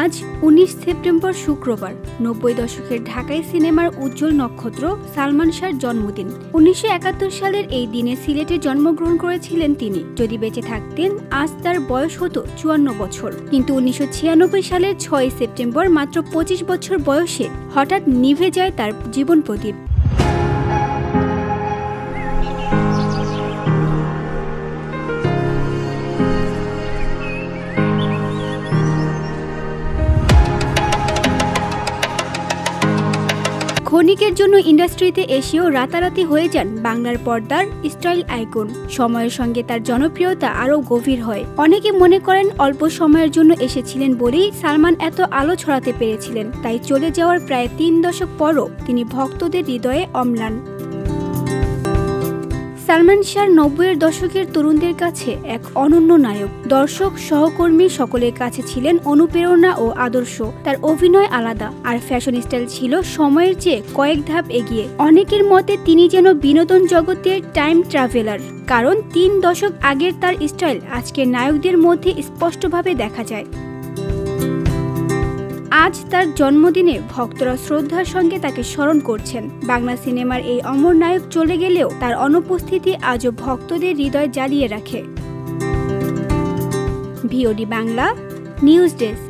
আজ ১৯ সেপ্টেম্বর শুক্রবার ৯০ দশকের ঢাকাই সিনেমার উজ্জ্বল নক্ষত্র সালমান শাহর জন্মদিন। ১৯৭১ সালের এই দিনে সিলেটে জন্মগ্রহণ করেছিলেন তিনি। যদি বেঁচে থাকতেন আজ তার বয়স হতো ৫৪ বছর। কিন্তু ১৯৯৬ সালের ৬ সেপ্টেম্বর মাত্র ২৫ বছর বয়সে হঠাৎ নিভে যায় তার জীবন প্রদীপ। ক্ষণিকের জন্য ইন্ডাস্ট্রিতে এসেও রাতারাতি হয়ে যান বাংলার পর্দার স্টাইল আইকন। সময়ের সঙ্গে তার জনপ্রিয়তা আরও গভীর হয়। অনেকে মনে করেন অল্প সময়ের জন্য এসেছিলেন বলেই সালমান এত আলো ছড়াতে পেরেছিলেন। তাই চলে যাওয়ার প্রায় ৩ দশক পরও তিনি ভক্তদের হৃদয়ে অম্লান। সালমান শাহ ৯০-এর দশকের তরুণদের কাছে এক অনন্য নায়ক। দর্শক, সহকর্মী সকলের কাছে ছিলেন অনুপ্রেরণা ও আদর্শ। তার অভিনয় আলাদা, আর ফ্যাশন স্টাইল ছিল সময়ের চেয়ে কয়েক ধাপ এগিয়ে। অনেকের মতে তিনি যেন বিনোদন জগতের টাইম ট্রাভেলার, কারণ ৩ দশক আগের তার স্টাইল আজকের নায়কদের মধ্যে স্পষ্টভাবে দেখা যায়। আজ তার জন্মদিনে ভক্তরা শ্রদ্ধার সঙ্গে তাকে স্মরণ করছেন। বাংলা সিনেমার এই অমর নায়ক চলে গেলেও তার অনুপস্থিতি আজও ভক্তদের হৃদয় জ্বালিয়ে রাখে। VOD Bangla news desk.